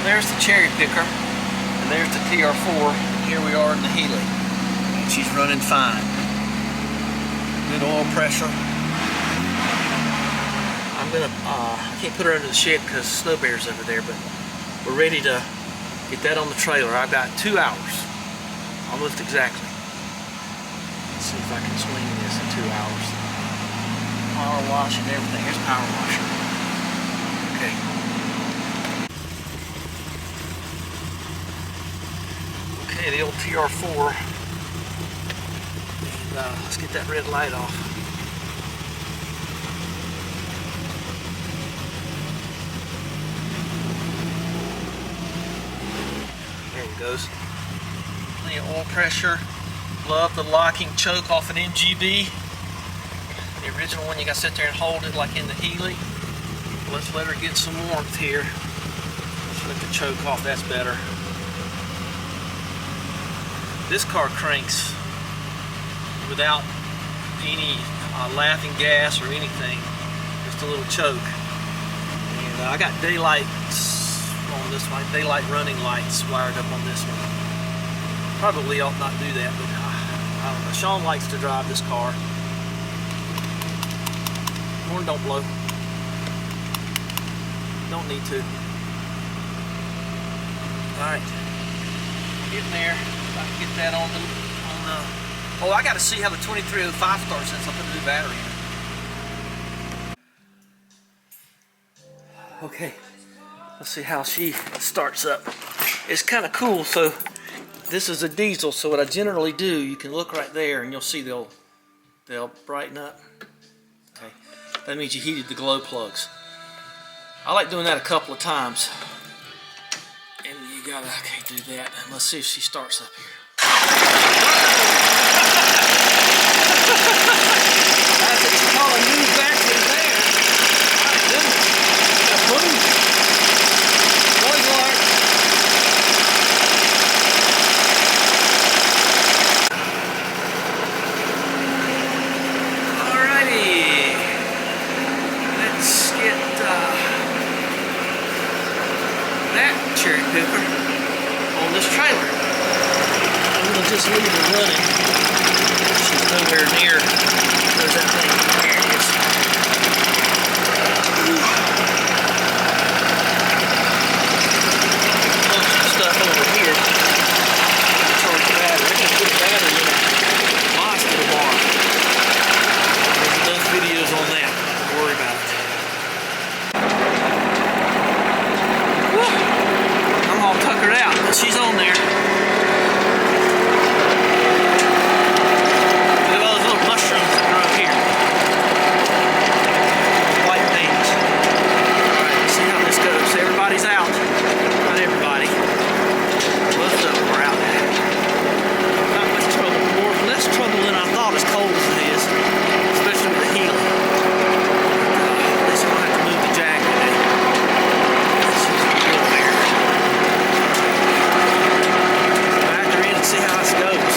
there's the cherry picker, and there's the TR4, and here we are in the Healy. And she's running fine. Good oil pressure. I'm gonna, I can't put her under the shed because snow bear's over there, but we're ready to get that on the trailer. I've got 2 hours, almost exactly. Let's see if I can swing this in 2 hours. Power wash and everything. Here's power washer. Okay. Okay, the old TR4. And let's get that red light off. There it goes. Plenty of oil pressure. Love the locking choke off an MGB. The original one, you got to sit there and hold it like in the Healy. Let's let her get some warmth here. Let's let the choke off, that's better. This car cranks without any laughing gas or anything, just a little choke. And I got daylights on this one, daylight running lights wired up on this one. Probably ought not do that, but I don't know. Sean likes to drive this car. Horn don't blow. Don't need to. Alright. Getting there. If I can get that on the oh, I gotta see how the 2305 starts since I put a new battery in. Okay. Let's see how she starts up. It's kinda cool, so this is a diesel, so what I generally do, you can look right there and you'll see they'll brighten up. Okay. That means you heated the glow plugs. I like doing that a couple of times. And you gotta, okay, do that. And let's see if she starts up here. That's what you call a new battery there. My goodness. Boom. Noise alert. Cherry picker on this trailer. I'm going to just leave her running. She's nowhere near. There's that thing. There it is. Plug some stuff over here. Charge the battery. I can put a battery in a hospital bar. There's enough videos on that. Don't worry about it. All tuckered out, but she's on there. Look at all those little mushrooms that grow here. White things. Alright, let's see how this goes. Everybody's out. Not everybody. Most of them are out. Not much trouble. More, less trouble than I thought, as cold as it is. Especially with the Healy. At least I don't have to move the jack today. She's a real bear. See how this goes.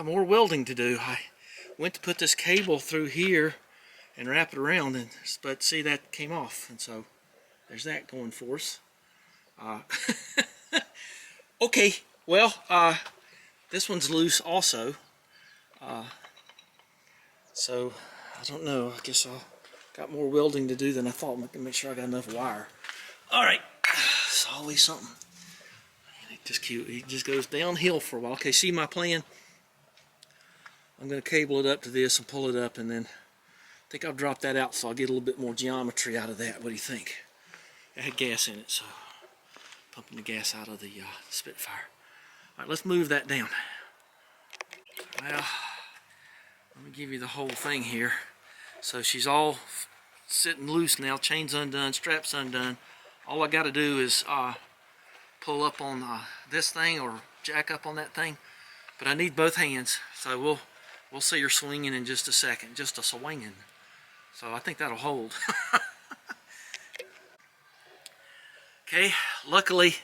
More welding to do. I went to put this cable through here and wrap it around, but see, that came off, and so there's that going for us. Okay, well, this one's loose also. So I don't know. I guess I'll got more welding to do than I thought. I'm going to make sure I got enough wire. Alright, it's always something. It just cute. It just goes downhill for a while. Okay, see my plan? I'm going to cable it up to this and pull it up, and then I think I'll drop that out so I'll get a little bit more geometry out of that. What do you think? It had gas in it, so pumping the gas out of the Spitfire. Alright, let's move that down. Well, let me give you the whole thing here. So she's all sitting loose now, chains undone, straps undone. All I got to do is pull up on this thing or jack up on that thing, but I need both hands, so we'll see her swinging in just a second, just a swinging. So I think that'll hold. Okay, luckily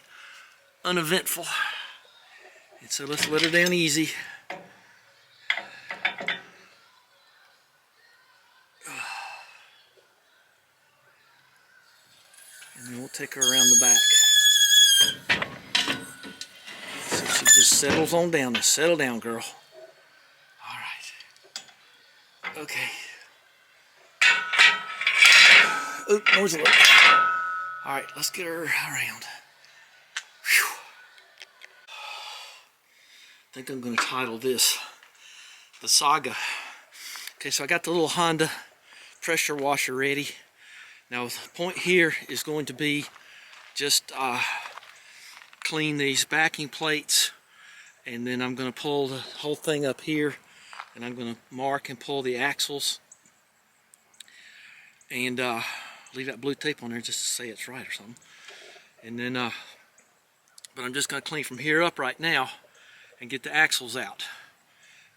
uneventful, and so let's let her down easy. take her around the back. See if she just settles on down. Now settle down, girl. All right. Okay. Oh, noise alert. All right, let's get her around. Whew. I think I'm going to title this The Saga. Okay, so I got the little Honda pressure washer ready. Now the point here is going to be just clean these backing plates, and then I'm going to pull the whole thing up here, and I'm going to mark and pull the axles, and leave that blue tape on there just to say it's right or something. And then but I'm just going to clean from here up right now and get the axles out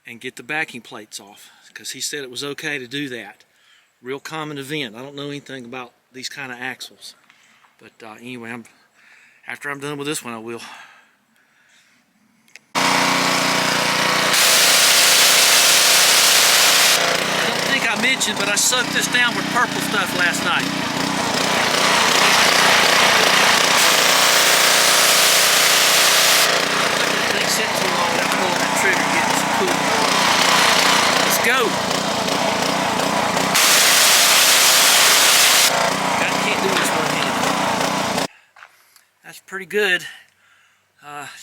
and get the backing plates off, because he said it was okay to do that. Real common event. I don't know anything about these kind of axles, but anyway, after I'm done with this one, I will. I don't think I mentioned, but I soaked this down with purple stuff last night. Thing sitting too long without pulling that trigger, getting some coolant. Let's go. Can't do this one hand. That's pretty good.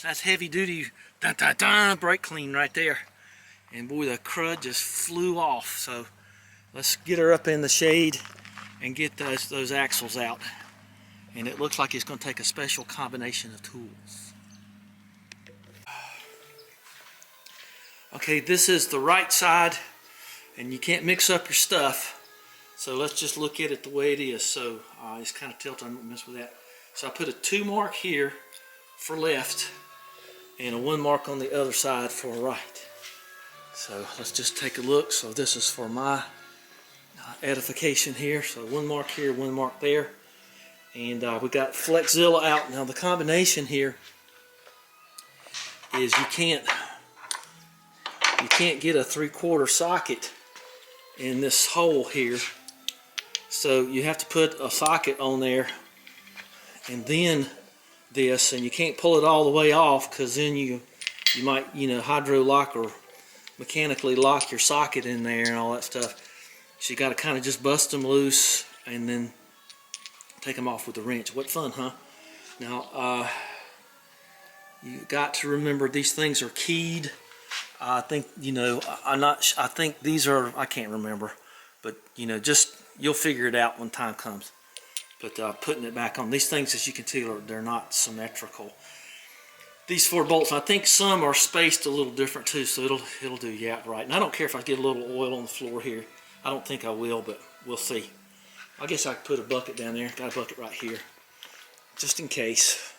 That's heavy duty brake clean right there. And boy, the crud just flew off. So let's get her up in the shade and get those axles out. And it looks like it's going to take a special combination of tools. Okay, this is the right side, and you can't mix up your stuff. So let's just look at it the way it is. So it's kind of tilted, I don't mess with that. So I put a 2 mark here for left and a 1 mark on the other side for right. So let's just take a look. So this is for my edification here. So 1 mark here, 1 mark there. And we got Flexzilla out. Now the combination here is you can't get a 3/4 socket in this hole here. So you have to put a socket on there and then this, and you can't pull it all the way off, because then you might, hydro lock or mechanically lock your socket in there and all that stuff. So you got to kind of just bust them loose and then take them off with a wrench. What fun, huh? Now you got to remember these things are keyed. I think, I think these are, I can't remember, but just you'll figure it out when time comes. But putting it back on, these things, as you can tell, they're not symmetrical. These 4 bolts, I think some are spaced a little different too, so it'll do right. And I don't care if I get a little oil on the floor here. I don't think I will, but we'll see. I guess I could put a bucket down there. Got a bucket right here, just in case.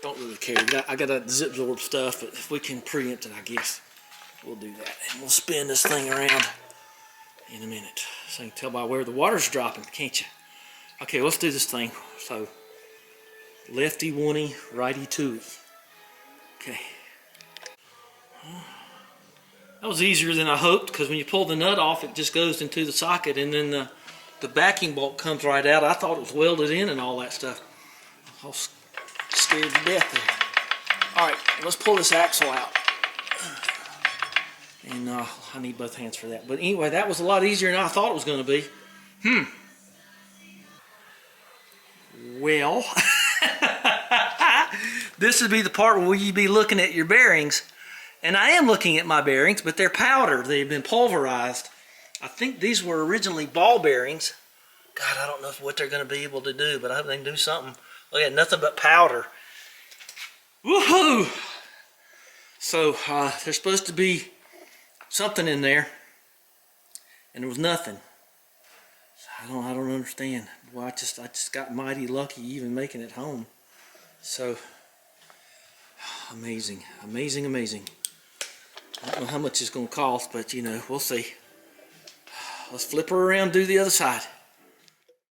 Don't really care. I got that zip absorb stuff, but if we can preempt it, I guess we'll do that. And we'll spin this thing around in a minute. So you can tell by where the water's dropping, can't you? Okay, let's do this thing. So lefty one-y, righty two-y. Okay. That was easier than I hoped, because when you pull the nut off, it just goes into the socket, and then the backing bolt comes right out. I thought it was welded in and all that stuff. I was scared to death there. All right, let's pull this axle out. And I need both hands for that. But anyway, that was a lot easier than I thought it was going to be. Well, this would be the part where you'd be looking at your bearings. And I am looking at my bearings, but they're powder. They've been pulverized. I think these were originally ball bearings. God, I don't know what they're going to be able to do, but I hope they can do something. Look at nothing but powder. Woohoo! So there's supposed to be something in there, and there was nothing. I don't understand. Well, I just got mighty lucky even making it home. So amazing. I don't know how much it's going to cost, but we'll see. Let's flip her around, do the other side.